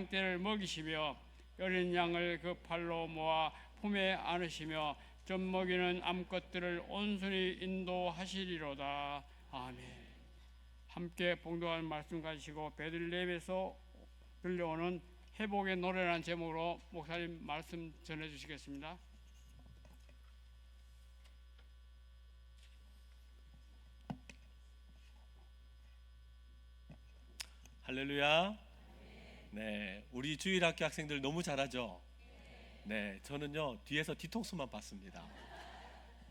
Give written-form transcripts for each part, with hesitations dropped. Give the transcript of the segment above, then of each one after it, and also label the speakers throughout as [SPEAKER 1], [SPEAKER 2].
[SPEAKER 1] 양떼를 먹이시며 어린 양을 그 팔로 모아 품에 안으시며 젖먹이는 암컷들을 온순히 인도하시리로다. 아멘. 함께 봉독하는 말씀 가지시고 베들레헴에서 들려오는 회복의 노래라는 제목으로 목사님 말씀 전해주시겠습니다.
[SPEAKER 2] 할렐루야. 네, 우리 주일학교 학생들 너무 잘하죠? 네, 저는요 뒤에서 뒤통수만 봤습니다.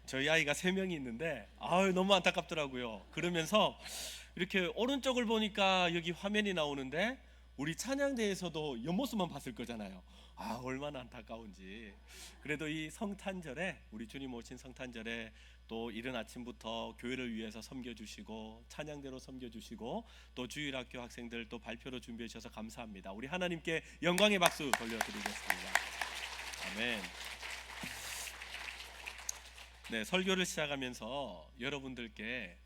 [SPEAKER 2] 저희 아이가 3명이 있는데 너무 안타깝더라고요. 그러면서 이렇게 오른쪽을 보니까 여기 화면이 나오는데 우리 찬양대에서도 옆모습만 봤을 거잖아요. 얼마나 안타까운지. 그래도 이 성탄절에, 우리 주님 오신 성탄절에 또 이른 아침부터 교회를 위해서 섬겨주시고 찬양대로 섬겨주시고 또 주일학교 학생들 또 발표로 준비해 주셔서 감사합니다. 우리 하나님께 영광의 박수 돌려드리겠습니다. 아멘. 네, 설교를 시작하면서 여러분들께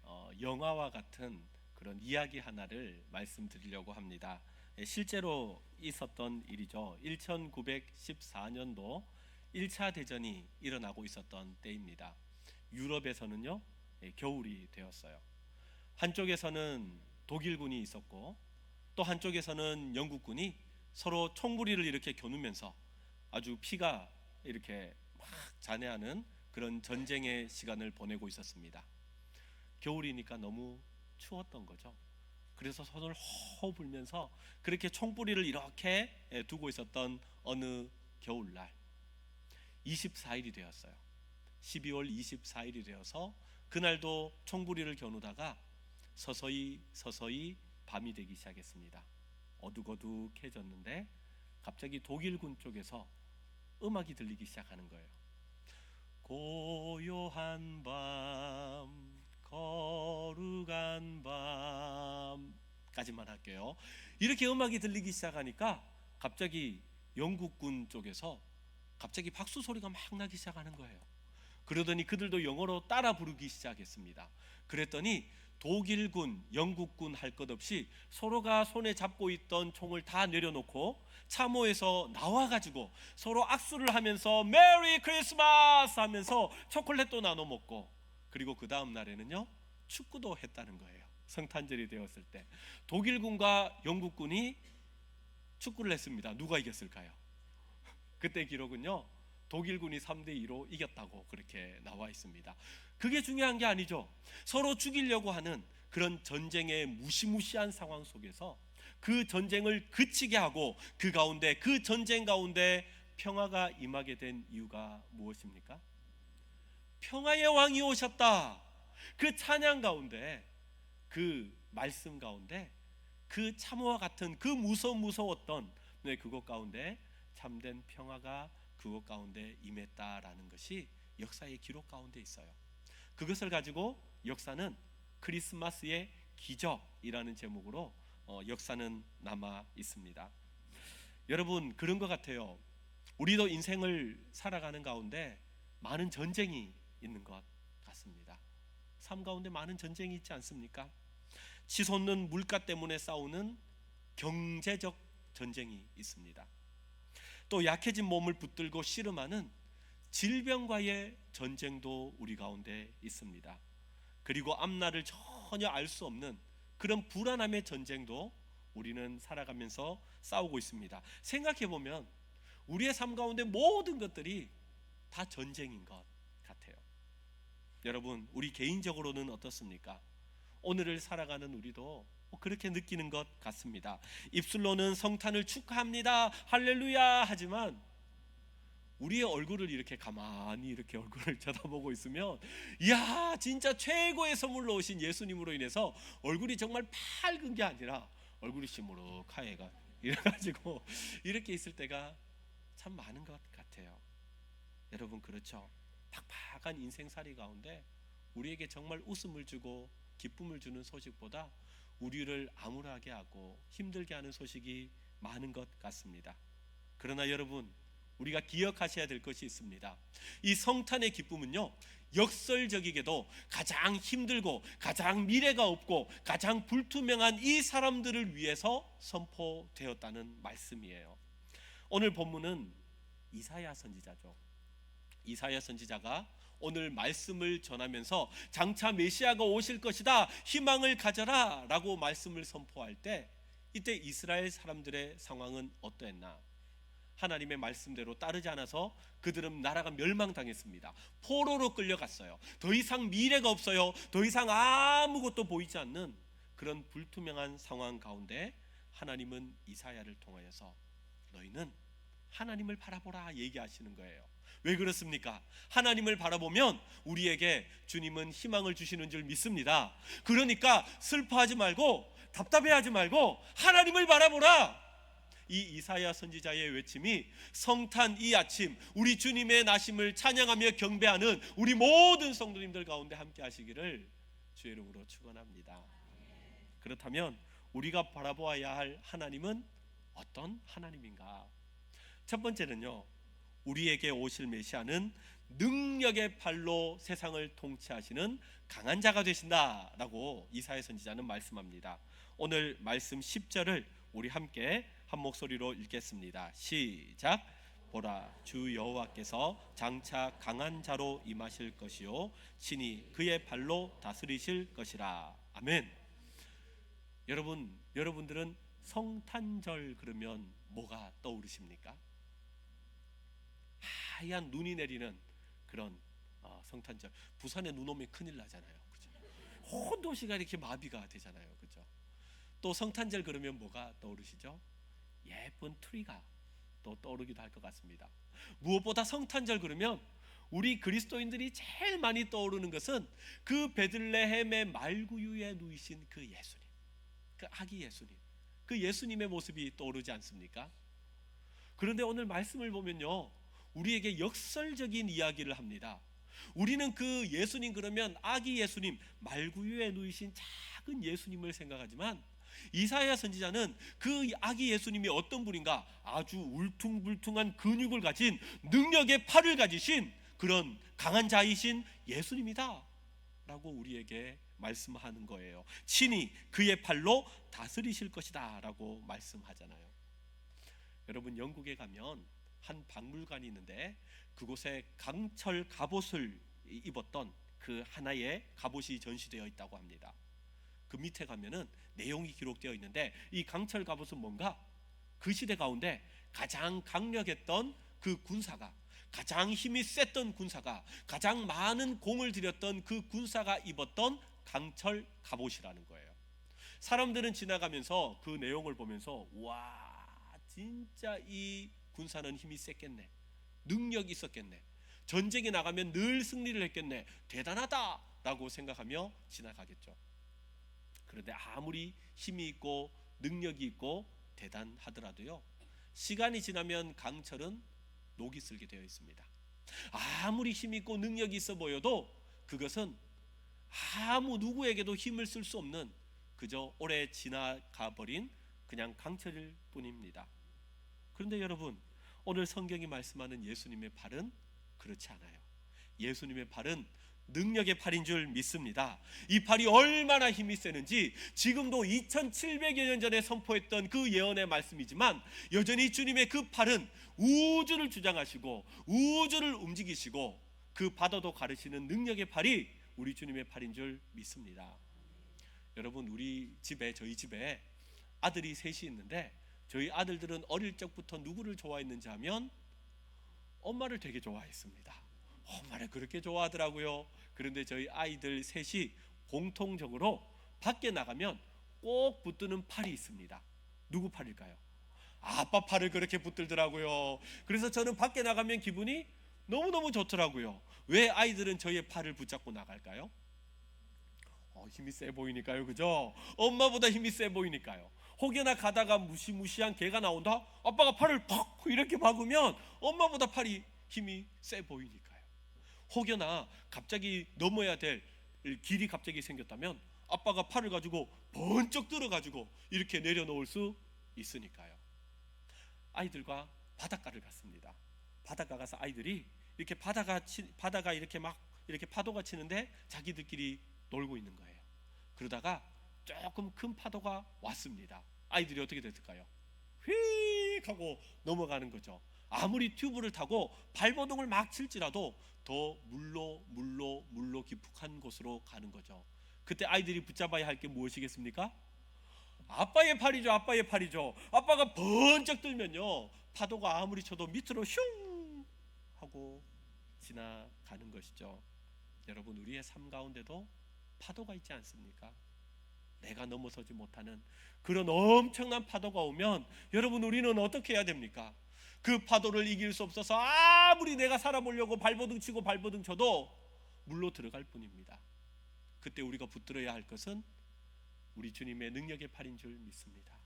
[SPEAKER 2] 영화와 같은 그런 이야기 하나를 말씀드리려고 합니다. 실제로 있었던 일이죠. 1914년도 1차 대전이 일어나고 있었던 때입니다. 유럽에서는요 겨울이 되었어요. 한쪽에서는 독일군이 있었고 또 한쪽에서는 영국군이 서로 총부리를 이렇게 겨누면서 아주 피가 이렇게 막 잔해하는 그런 전쟁의 시간을 보내고 있었습니다. 겨울이니까 너무 추웠던 거죠. 그래서 손을 허 불면서 그렇게 총부리를 이렇게 두고 있었던 어느 겨울날 24일이 되었어요. 12월 24일이 되어서 그날도 총부리를 겨누다가 서서히 밤이 되기 시작했습니다. 어둑어둑해졌는데 갑자기 독일군 쪽에서 음악이 들리기 시작하는 거예요. 고요한 밤, 거룩한 밤까지만 할게요. 이렇게 음악이 들리기 시작하니까 갑자기 영국군 쪽에서 갑자기 박수 소리가 막 나기 시작하는 거예요. 그러더니 그들도 영어로 따라 부르기 시작했습니다. 그랬더니 독일군, 영국군 할 것 없이 서로가 손에 잡고 있던 총을 다 내려놓고 참호에서 나와가지고 서로 악수를 하면서 메리 크리스마스 하면서 초콜릿도 나눠 먹고, 그리고 그 다음 날에는요 축구도 했다는 거예요. 성탄절이 되었을 때 독일군과 영국군이 축구를 했습니다. 누가 이겼을까요? 그때 기록은요 독일군이 3대2로 이겼다고 그렇게 나와 있습니다. 그게 중요한 게 아니죠. 서로 죽이려고 하는 그런 전쟁의 무시무시한 상황 속에서 그 전쟁을 그치게 하고 그 가운데, 그 전쟁 가운데 평화가 임하게 된 이유가 무엇입니까? 평화의 왕이 오셨다. 그 찬양 가운데, 그 말씀 가운데, 그 참호와 같은 그 무서웠던 그것 가운데 참된 평화가 그것 가운데 임했다라는 것이 역사의 기록 가운데 있어요. 그것을 가지고 역사는 크리스마스의 기적이라는 제목으로 역사는 남아 있습니다. 여러분, 그런 것 같아요. 우리도 인생을 살아가는 가운데 많은 전쟁이 있는 것 같습니다. 삶 가운데 많은 전쟁이 있지 않습니까? 치솟는 물가 때문에 싸우는 경제적 전쟁이 있습니다. 또 약해진 몸을 붙들고 씨름하는 질병과의 전쟁도 우리 가운데 있습니다. 그리고 앞날을 전혀 알 수 없는 그런 불안함의 전쟁도 우리는 살아가면서 싸우고 있습니다. 생각해보면 우리의 삶 가운데 모든 것들이 다 전쟁인 것 같아요. 여러분, 우리 개인적으로는 어떻습니까? 오늘을 살아가는 우리도 그렇게 느끼는 것 같습니다. 입술로는 성탄을 축하합니다, 할렐루야 하지만 우리의 얼굴을 이렇게 가만히 이렇게 얼굴을 쳐다보고 있으면, 이야, 진짜 최고의 선물로 오신 예수님으로 인해서 얼굴이 정말 밝은 게 아니라 얼굴이 시무룩하게가 이래가지고 이렇게 있을 때가 참 많은 것 같아요. 여러분, 그렇죠? 팍팍한 인생살이 가운데 우리에게 정말 웃음을 주고 기쁨을 주는 소식보다 우리를 암울하게 하고 힘들게 하는 소식이 많은 것 같습니다. 그러나 여러분, 우리가 기억하셔야 될 것이 있습니다. 이 성탄의 기쁨은요 역설적이게도 가장 힘들고 가장 미래가 없고 가장 불투명한 이 사람들을 위해서 선포되었다는 말씀이에요. 오늘 본문은 이사야 선지자죠. 이사야 선지자가 오늘 말씀을 전하면서 장차 메시아가 오실 것이다, 희망을 가져라 라고 말씀을 선포할 때 이때 이스라엘 사람들의 상황은 어떠했나? 하나님의 말씀대로 따르지 않아서 그들은 나라가 멸망당했습니다. 포로로 끌려갔어요. 더 이상 미래가 없어요. 더 이상 아무것도 보이지 않는 그런 불투명한 상황 가운데 하나님은 이사야를 통하여서 너희는 하나님을 바라보라 얘기하시는 거예요. 왜 그렇습니까? 하나님을 바라보면 우리에게 주님은 희망을 주시는 줄 믿습니다. 그러니까 슬퍼하지 말고 답답해하지 말고 하나님을 바라보라. 이 이사야 선지자의 외침이 성탄 이 아침 우리 주님의 나심을 찬양하며 경배하는 우리 모든 성도님들 가운데 함께 하시기를 주의 이름으로 축원합니다. 그렇다면 우리가 바라보아야 할 하나님은 어떤 하나님인가? 첫 번째는요, 우리에게 오실 메시아는 능력의 팔로 세상을 통치하시는 강한 자가 되신다라고 이사야 선지자는 말씀합니다. 오늘 말씀 10절을 우리 함께 한 목소리로 읽겠습니다. 시작. 보라, 주 여호와께서 장차 강한 자로 임하실 것이요 신이 그의 발로 다스리실 것이라. 아멘. 여러분들은 성탄절 그러면 뭐가 떠오르십니까? 하얀 눈이 내리는 그런 성탄절. 부산에 눈 오면 큰일 나잖아요, 그죠? 온 도시가 이렇게 마비가 되잖아요, 그죠? 또 성탄절 그러면 뭐가 떠오르시죠? 예쁜 트리가 또 떠오르기도 할 것 같습니다. 무엇보다 성탄절 그러면 우리 그리스도인들이 제일 많이 떠오르는 것은 그 베들레헴의 말구유에 누이신 그 예수님, 그 아기 예수님, 그 예수님의 모습이 떠오르지 않습니까? 그런데 오늘 말씀을 보면요, 우리에게 역설적인 이야기를 합니다. 우리는 그 예수님 그러면 아기 예수님, 말구유에 누이신 작은 예수님을 생각하지만 이사야 선지자는 그 아기 예수님이 어떤 분인가? 아주 울퉁불퉁한 근육을 가진 능력의 팔을 가지신 그런 강한 자이신 예수님이다 라고 우리에게 말씀하는 거예요. 친히 그의 팔로 다스리실 것이다 라고 말씀하잖아요. 여러분, 영국에 가면 한 박물관이 있는데 그곳에 강철 갑옷을 입었던 그 하나의 갑옷이 전시되어 있다고 합니다. 그 밑에 가면은 내용이 기록되어 있는데 이 강철 갑옷은 뭔가? 그 시대 가운데 가장 강력했던 그 군사가, 가장 힘이 셌던 군사가, 가장 많은 공을 들였던 그 군사가 입었던 강철 갑옷이라는 거예요. 사람들은 지나가면서 그 내용을 보면서 와, 진짜 이 군사는 힘이 셌겠네, 능력이 있었겠네, 전쟁에 나가면 늘 승리를 했겠네, 대단하다라고 생각하며 지나가겠죠. 그런데 아무리 힘이 있고 능력이 있고 대단하더라도요, 시간이 지나면 강철은 녹이 슬게 되어 있습니다. 아무리 힘이 있고 능력이 있어 보여도 그것은 아무 누구에게도 힘을 쓸 수 없는 그저 오래 지나가 버린 그냥 강철일 뿐입니다. 그런데 여러분, 오늘 성경이 말씀하는 예수님의 팔은 그렇지 않아요. 예수님의 팔은 능력의 팔인 줄 믿습니다. 이 팔이 얼마나 힘이 세는지 지금도 2700여 년 전에 선포했던 그 예언의 말씀이지만 여전히 주님의 그 팔은 우주를 주장하시고 우주를 움직이시고 그 바다도 가르시는 능력의 팔이 우리 주님의 팔인 줄 믿습니다. 여러분, 저희 집에 아들이 셋이 있는데 저희 아들들은 어릴 적부터 누구를 좋아했는지 하면 엄마를 되게 좋아했습니다. 엄마를 그렇게 좋아하더라고요. 그런데 저희 아이들 셋이 공통적으로 밖에 나가면 꼭 붙드는 팔이 있습니다. 누구 팔일까요? 아빠 팔을 그렇게 붙들더라고요. 그래서 저는 밖에 나가면 기분이 너무너무 좋더라고요. 왜 아이들은 저의 팔을 붙잡고 나갈까요? 힘이 세 보이니까요, 그죠? 엄마보다 힘이 세 보이니까요. 혹여나 가다가 무시무시한 개가 나온다? 아빠가 팔을 팍 이렇게 박으면 엄마보다 팔이 힘이 세 보이니까요. 혹여나 갑자기 넘어야 될 길이 갑자기 생겼다면 아빠가 팔을 가지고 번쩍 들어가지고 이렇게 내려놓을 수 있으니까요. 아이들과 바닷가를 갔습니다. 바닷가 가서 아이들이 이렇게 바다가 이렇게 막 이렇게 파도가 치는데 자기들끼리 놀고 있는 거예요. 그러다가 조금 큰 파도가 왔습니다. 아이들이 어떻게 됐을까요? 휙 하고 넘어가는 거죠. 아무리 튜브를 타고 발버둥을 막 칠지라도 더 물로 깊숙한 곳으로 가는 거죠. 그때 아이들이 붙잡아야 할 게 무엇이겠습니까? 아빠의 팔이죠. 아빠의 팔이죠. 아빠가 번쩍 들면요, 파도가 아무리 쳐도 밑으로 슝 하고 지나가는 것이죠. 여러분, 우리의 삶 가운데도 파도가 있지 않습니까? 내가 넘어서지 못하는 그런 엄청난 파도가 오면 여러분, 우리는 어떻게 해야 됩니까? 그 파도를 이길 수 없어서 아무리 내가 살아보려고 발버둥 치고 발버둥 쳐도 물로 들어갈 뿐입니다. 그때 우리가 붙들어야 할 것은 우리 주님의 능력의 팔인 줄 믿습니다.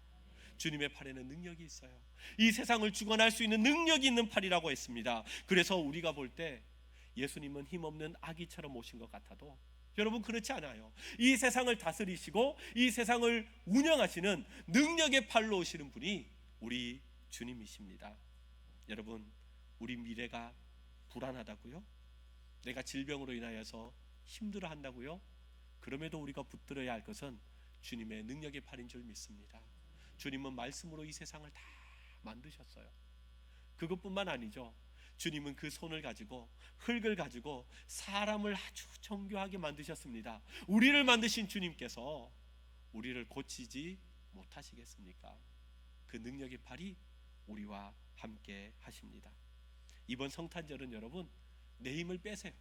[SPEAKER 2] 주님의 팔에는 능력이 있어요. 이 세상을 주관할 수 있는 능력이 있는 팔이라고 했습니다. 그래서 우리가 볼 때 예수님은 힘없는 아기처럼 오신 것 같아도 여러분, 그렇지 않아요. 이 세상을 다스리시고 이 세상을 운영하시는 능력의 팔로 오시는 분이 우리 주님이십니다. 여러분, 우리 미래가 불안하다고요? 내가 질병으로 인하여서 힘들어한다고요? 그럼에도 우리가 붙들어야 할 것은 주님의 능력의 팔인 줄 믿습니다. 주님은 말씀으로 이 세상을 다 만드셨어요. 그것뿐만 아니죠. 주님은 그 손을 가지고, 흙을 가지고 사람을 아주 정교하게 만드셨습니다. 우리를 만드신 주님께서 우리를 고치지 못하시겠습니까? 그 능력의 팔이 우리와 함께 하십니다. 이번 성탄절은 여러분, 내 힘을 빼세요.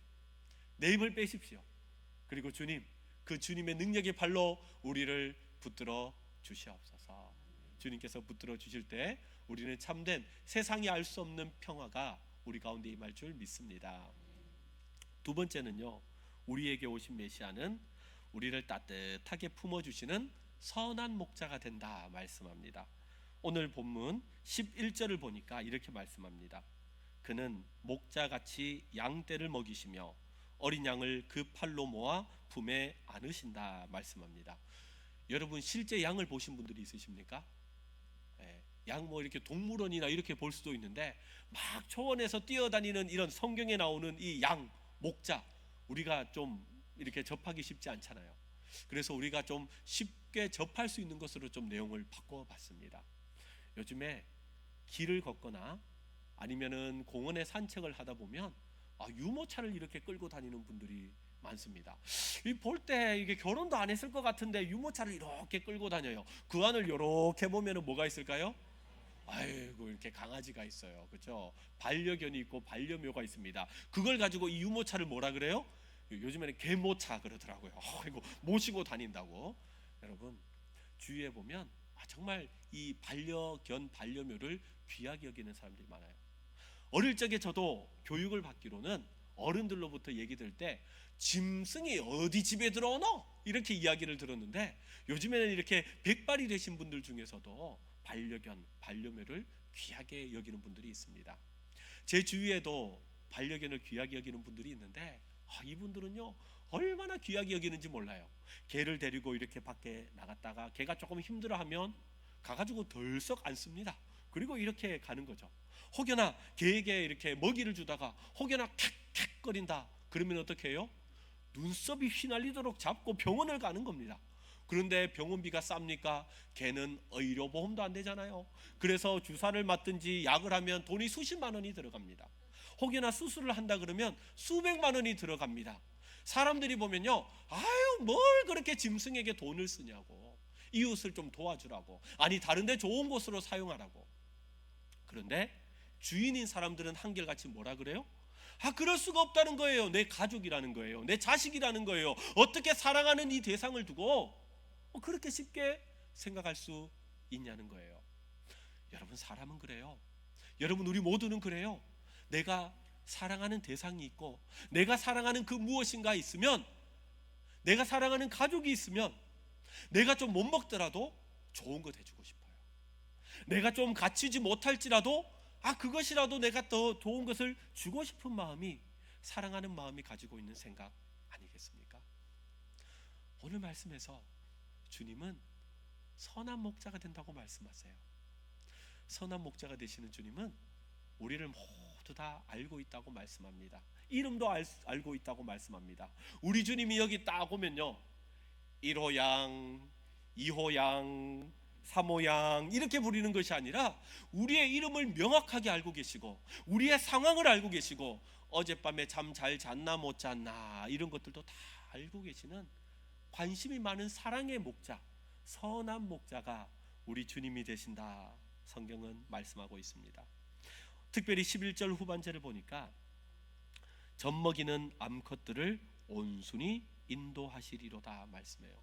[SPEAKER 2] 내 힘을 빼십시오. 그리고 주님, 그 주님의 능력의 팔로 우리를 붙들어 주시옵소서. 주님께서 붙들어 주실 때 우리는 참된 세상이 알 수 없는 평화가 우리 가운데 임할 줄 믿습니다. 두 번째는요, 우리에게 오신 메시아는 우리를 따뜻하게 품어주시는 선한 목자가 된다 말씀합니다. 오늘 본문 11절을 보니까 이렇게 말씀합니다. 그는 목자같이 양떼를 먹이시며 어린 양을 그 팔로 모아 품에 안으신다 말씀합니다. 여러분, 실제 양을 보신 분들이 있으십니까? 양 뭐 이렇게 동물원이나 이렇게 볼 수도 있는데 막 초원에서 뛰어다니는 이런 성경에 나오는 이 양, 목자, 우리가 좀 이렇게 접하기 쉽지 않잖아요. 그래서 우리가 좀 쉽게 접할 수 있는 것으로 좀 내용을 바꿔봤습니다. 요즘에 길을 걷거나 아니면은 공원에 산책을 하다 보면 유모차를 이렇게 끌고 다니는 분들이 많습니다. 볼 때 이게 결혼도 안 했을 것 같은데 유모차를 이렇게 끌고 다녀요. 그 안을 이렇게 보면은 뭐가 있을까요? 아이고, 이렇게 강아지가 있어요. 그렇죠? 반려견이 있고 반려묘가 있습니다. 그걸 가지고 이 유모차를 뭐라 그래요? 요즘에는 개모차 그러더라고요. 이거 모시고 다닌다고. 여러분, 주위에 보면 정말 이 반려견 반려묘를 귀하게 여기는 사람들이 많아요. 어릴 적에 저도 교육을 받기로는 어른들로부터 얘기 들을 때 짐승이 어디 집에 들어오노? 이렇게 이야기를 들었는데 요즘에는 이렇게 백발이 되신 분들 중에서도 반려견, 반려묘를 귀하게 여기는 분들이 있습니다. 제 주위에도 반려견을 귀하게 여기는 분들이 있는데 이분들은요, 얼마나 귀하게 여기는지 몰라요. 개를 데리고 이렇게 밖에 나갔다가 개가 조금 힘들어하면 가가지고 덜썩 안습니다. 그리고 이렇게 가는 거죠. 혹여나 개에게 이렇게 먹이를 주다가 혹여나 캑캑거린다 그러면 어떻게 해요? 눈썹이 휘날리도록 잡고 병원을 가는 겁니다. 그런데 병원비가 쌉니까? 개는 의료보험도 안 되잖아요. 그래서 주사를 맞든지 약을 하면 돈이 수십만 원이 들어갑니다. 혹여나 수술을 한다 그러면 수백만 원이 들어갑니다. 사람들이 보면요, 아유, 뭘 그렇게 짐승에게 돈을 쓰냐고, 이웃을 좀 도와주라고, 아니 다른 데 좋은 곳으로 사용하라고. 그런데 주인인 사람들은 한결같이 뭐라 그래요? 그럴 수가 없다는 거예요. 내 가족이라는 거예요. 내 자식이라는 거예요. 어떻게 사랑하는 이 대상을 두고 그렇게 쉽게 생각할 수 있냐는 거예요. 여러분, 사람은 그래요. 여러분, 우리 모두는 그래요. 내가 사랑하는 대상이 있고 내가 사랑하는 그 무엇인가 있으면, 내가 사랑하는 가족이 있으면 내가 좀 못 먹더라도 좋은 것 해주고 싶어요. 내가 좀 갖추지 못할지라도 그것이라도 내가 더 좋은 것을 주고 싶은 마음이 사랑하는 마음이 가지고 있는 생각 아니겠습니까? 오늘 말씀에서 주님은 선한 목자가 된다고 말씀하세요. 선한 목자가 되시는 주님은 우리를 모두 다 알고 있다고 말씀합니다. 이름도 알고 있다고 말씀합니다. 우리 주님이 여기 딱 오면요, 1호 양, 2호 양, 3호 양 이렇게 부르는 것이 아니라 우리의 이름을 명확하게 알고 계시고 우리의 상황을 알고 계시고 어젯밤에 잠 잘 잤나 못 잤나 이런 것들도 다 알고 계시는 관심이 많은 사랑의 목자, 선한 목자가 우리 주님이 되신다 성경은 말씀하고 있습니다. 특별히 11절 후반절을 보니까 젖먹이는 암컷들을 온순히 인도하시리로다 말씀해요.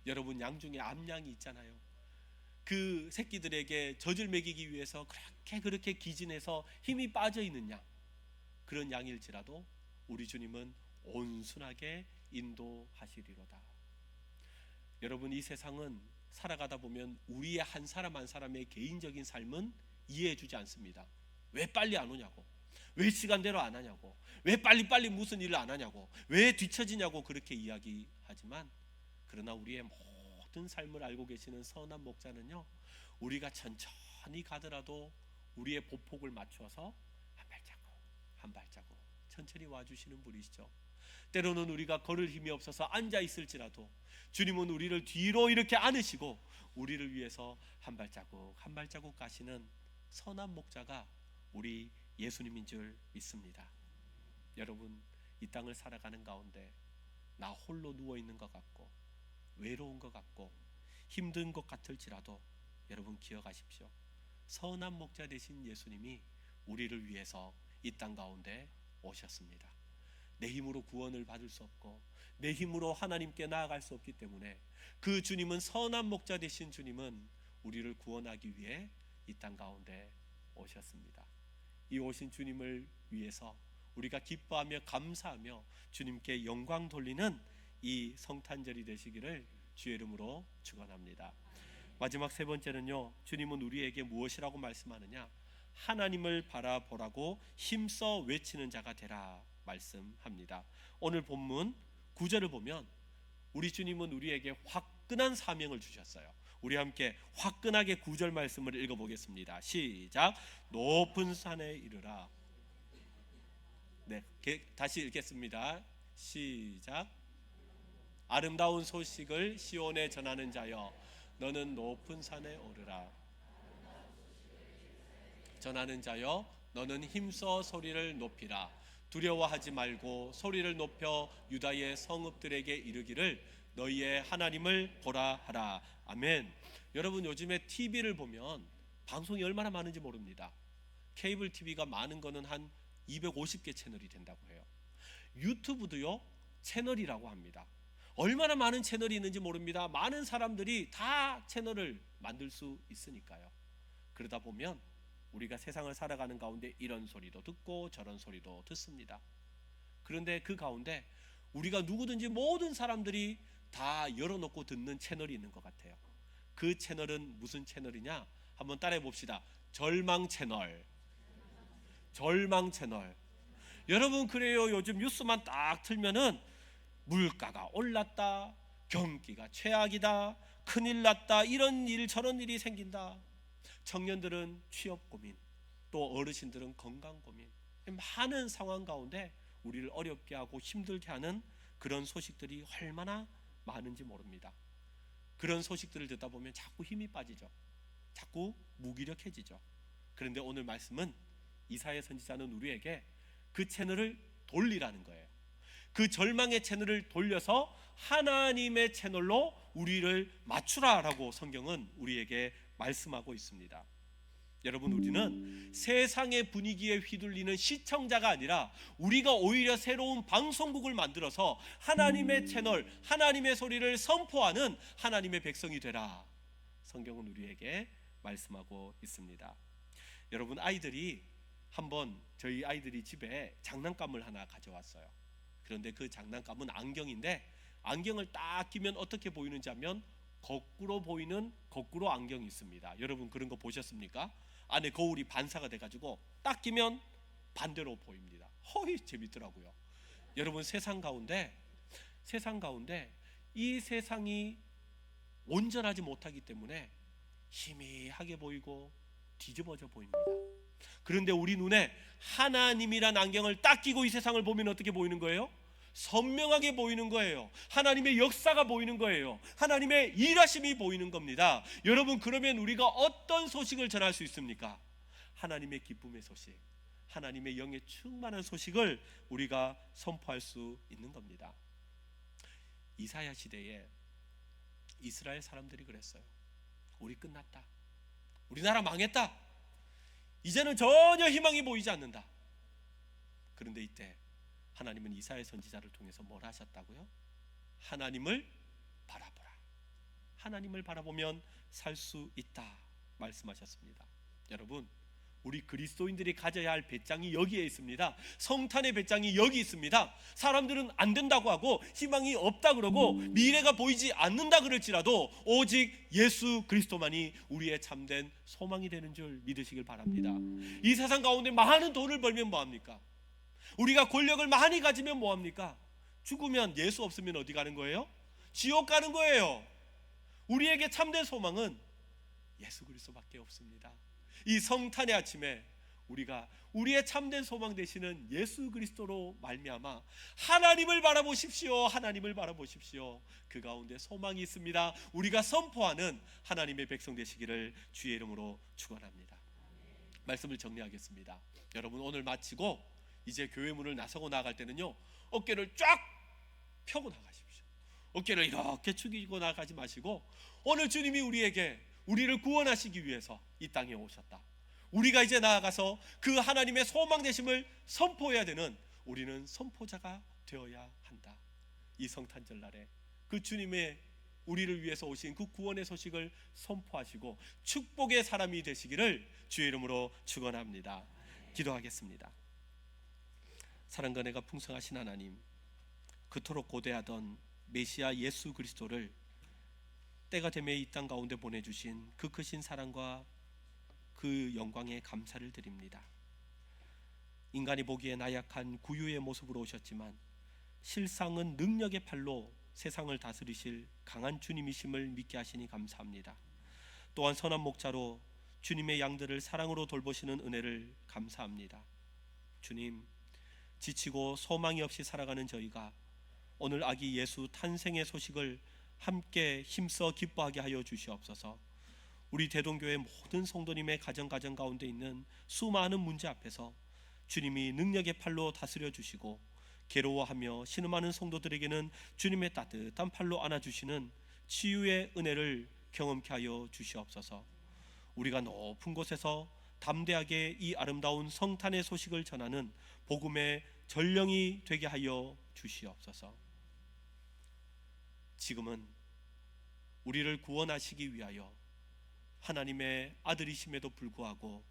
[SPEAKER 2] 여러분, 양 중에 암양이 있잖아요. 그 새끼들에게 젖을 먹이기 위해서 그렇게 기진해서 힘이 빠져 있는 양, 그런 양일지라도 우리 주님은 온순하게 인도하시리로다. 여러분, 이 세상은 살아가다 보면 우리의 한 사람 한 사람의 개인적인 삶은 이해해 주지 않습니다. 왜 빨리 안 오냐고, 왜 시간대로 안 하냐고, 왜 빨리빨리 무슨 일을 안 하냐고, 왜 뒤처지냐고 그렇게 이야기하지만, 그러나 우리의 모든 삶을 알고 계시는 선한 목자는요, 우리가 천천히 가더라도 우리의 보폭을 맞춰서 한 발자국 천천히 와주시는 분이시죠. 때로는 우리가 걸을 힘이 없어서 앉아 있을지라도 주님은 우리를 뒤로 이렇게 안으시고 우리를 위해서 한 발자국 가시는 선한 목자가 우리 예수님인 줄 믿습니다. 여러분, 이 땅을 살아가는 가운데 나 홀로 누워 있는 것 같고 외로운 것 같고 힘든 것 같을지라도 여러분 기억하십시오. 선한 목자 되신 예수님이 우리를 위해서 이 땅 가운데 오셨습니다. 내 힘으로 구원을 받을 수 없고 내 힘으로 하나님께 나아갈 수 없기 때문에 그 주님은, 선한 목자 되신 주님은 우리를 구원하기 위해 이 땅 가운데 오셨습니다. 이 오신 주님을 위해서 우리가 기뻐하며 감사하며 주님께 영광 돌리는 이 성탄절이 되시기를 주의 이름으로 축원합니다. 마지막 세 번째는요, 주님은 우리에게 무엇이라고 말씀하느냐? 하나님을 바라보라고 힘써 외치는 자가 되라 말씀합니다. 오늘 본문 9절을 보면 우리 주님은 우리에게 화끈한 사명을 주셨어요. 우리 함께 화끈하게 9절 말씀을 읽어보겠습니다. 시작. 높은 산에 이르라. 네, 다시 읽겠습니다. 시작. 아름다운 소식을 시온에 전하는 자여, 너는 높은 산에 오르라. 전하는 자여, 너는 힘써 소리를 높이라. 두려워하지 말고 소리를 높여 유다의 성읍들에게 이르기를 너희의 하나님을 보라 하라. 아멘. 여러분, 요즘에 TV를 보면 방송이 얼마나 많은지 모릅니다. 케이블 TV가 많은 거는 한 250개 채널이 된다고 해요. 유튜브도요, 채널이라고 합니다. 얼마나 많은 채널이 있는지 모릅니다. 많은 사람들이 다 채널을 만들 수 있으니까요. 그러다 보면 우리가 세상을 살아가는 가운데 이런 소리도 듣고 저런 소리도 듣습니다. 그런데 그 가운데 우리가 누구든지 모든 사람들이 다 열어놓고 듣는 채널이 있는 것 같아요. 그 채널은 무슨 채널이냐? 한번 따라해 봅시다. 절망 채널. 절망 채널. 여러분, 그래요. 요즘 뉴스만 딱 틀면은 물가가 올랐다, 경기가 최악이다, 큰일 났다, 이런 일 저런 일이 생긴다. 청년들은 취업 고민, 또 어르신들은 건강 고민, 많은 상황 가운데 우리를 어렵게 하고 힘들게 하는 그런 소식들이 얼마나 많은지 모릅니다. 그런 소식들을 듣다 보면 자꾸 힘이 빠지죠. 자꾸 무기력해지죠. 그런데 오늘 말씀은, 이사야 선지자는 우리에게 그 채널을 돌리라는 거예요. 그 절망의 채널을 돌려서 하나님의 채널로 우리를 맞추라라고 성경은 우리에게 말씀하고 있습니다. 여러분, 우리는 세상의 분위기에 휘둘리는 시청자가 아니라 우리가 오히려 새로운 방송국을 만들어서 하나님의 채널, 하나님의 소리를 선포하는 하나님의 백성이 되라. 성경은 우리에게 말씀하고 있습니다. 여러분, 저희 아이들이 집에 장난감을 하나 가져왔어요. 그런데 그 장난감은 안경인데, 안경을 딱 끼면 어떻게 보이는지 하면 거꾸로 보이는 거꾸로 안경이 있습니다. 여러분, 그런 거 보셨습니까? 안에 거울이 반사가 돼가지고 딱 끼면 반대로 보입니다. 허이, 재밌더라고요. 여러분, 세상 가운데 이 세상이 온전하지 못하기 때문에 희미하게 보이고 뒤집어져 보입니다. 그런데 우리 눈에 하나님이란 안경을 딱 끼고 이 세상을 보면 어떻게 보이는 거예요? 선명하게 보이는 거예요. 하나님의 역사가 보이는 거예요. 하나님의 일하심이 보이는 겁니다. 여러분, 그러면 우리가 어떤 소식을 전할 수 있습니까? 하나님의 기쁨의 소식, 하나님의 영에 충만한 소식을 우리가 선포할 수 있는 겁니다. 이사야 시대에 이스라엘 사람들이 그랬어요. 우리 끝났다. 우리나라 망했다. 이제는 전혀 희망이 보이지 않는다. 그런데 이때 하나님은 이사야 선지자를 통해서 뭘 하셨다고요? 하나님을 바라보라. 하나님을 바라보면 살 수 있다 말씀하셨습니다. 여러분, 우리 그리스도인들이 가져야 할 배짱이 여기에 있습니다. 성탄의 배짱이 여기 있습니다. 사람들은 안 된다고 하고 희망이 없다 그러고 미래가 보이지 않는다 그럴지라도 오직 예수 그리스도만이 우리의 참된 소망이 되는 줄 믿으시길 바랍니다. 이 세상 가운데 많은 돈을 벌면 뭐합니까? 우리가 권력을 많이 가지면 뭐합니까? 죽으면 예수 없으면 어디 가는 거예요? 지옥 가는 거예요. 우리에게 참된 소망은 예수 그리스도밖에 없습니다. 이 성탄의 아침에 우리가 우리의 참된 소망 되시는 예수 그리스도로 말미암아 하나님을 바라보십시오. 하나님을 바라보십시오. 그 가운데 소망이 있습니다. 우리가 선포하는 하나님의 백성 되시기를 주의 이름으로 축원합니다. 말씀을 정리하겠습니다. 여러분, 오늘 마치고 이제 교회 문을 나서고 나갈 때는요, 어깨를 쫙 펴고 나가십시오. 어깨를 이렇게 축이고 나가지 마시고, 오늘 주님이 우리를 구원하시기 위해서 이 땅에 오셨다. 우리가 이제 나아가서 그 하나님의 소망 되심을 선포해야 되는 우리는 선포자가 되어야 한다. 이 성탄절 날에 그 주님의 우리를 위해서 오신 그 구원의 소식을 선포하시고 축복의 사람이 되시기를 주의 이름으로 축원합니다. 기도하겠습니다. 사랑과 은혜가 풍성하신 하나님, 그토록 고대하던 메시아 예수 그리스도를 때가 되매 이 땅 가운데 보내주신 그 크신 사랑과 그 영광에 감사를 드립니다. 인간이 보기에 나약한 구유의 모습으로 오셨지만 실상은 능력의 팔로 세상을 다스리실 강한 주님이심을 믿게 하시니 감사합니다. 또한 선한 목자로 주님의 양들을 사랑으로 돌보시는 은혜를 감사합니다. 주님, 지치고 소망이 없이 살아가는 저희가 오늘 아기 예수 탄생의 소식을 함께 힘써 기뻐하게 하여 주시옵소서. 우리 대동교회 모든 성도님의 가정 가운데 있는 수많은 문제 앞에서 주님이 능력의 팔로 다스려 주시고 괴로워하며 신음하는 성도들에게는 주님의 따뜻한 팔로 안아주시는 치유의 은혜를 경험케 하여 주시옵소서. 우리가 높은 곳에서 담대하게 이 아름다운 성탄의 소식을 전하는 복음의 전령이 되게 하여 주시옵소서. 지금은 우리를 구원하시기 위하여 하나님의 아들이심에도 불구하고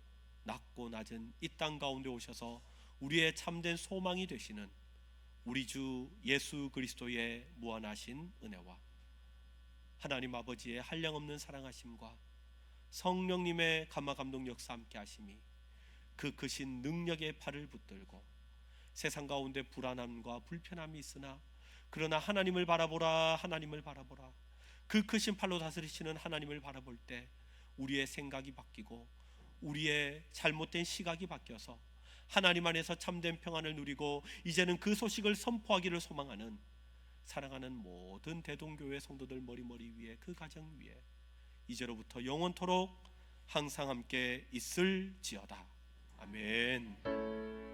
[SPEAKER 2] 낮고 낮은 이 땅 가운데 오셔서 우리의 참된 소망이 되시는 우리 주 예수 그리스도의 무한하신 은혜와 하나님 아버지의 한량없는 사랑하심과 성령님의 감화 감동 역사 함께 하심이 그 크신 능력의 팔을 붙들고 세상 가운데 불안함과 불편함이 있으나 그러나 하나님을 바라보라, 하나님을 바라보라, 그 크신 팔로 다스리시는 하나님을 바라볼 때 우리의 생각이 바뀌고 우리의 잘못된 시각이 바뀌어서 하나님 안에서 참된 평안을 누리고 이제는 그 소식을 선포하기를 소망하는 사랑하는 모든 대동교회 성도들 머리 위에, 그 가정 위에 이제로부터 영원토록 항상 함께 있을지어다. 아멘.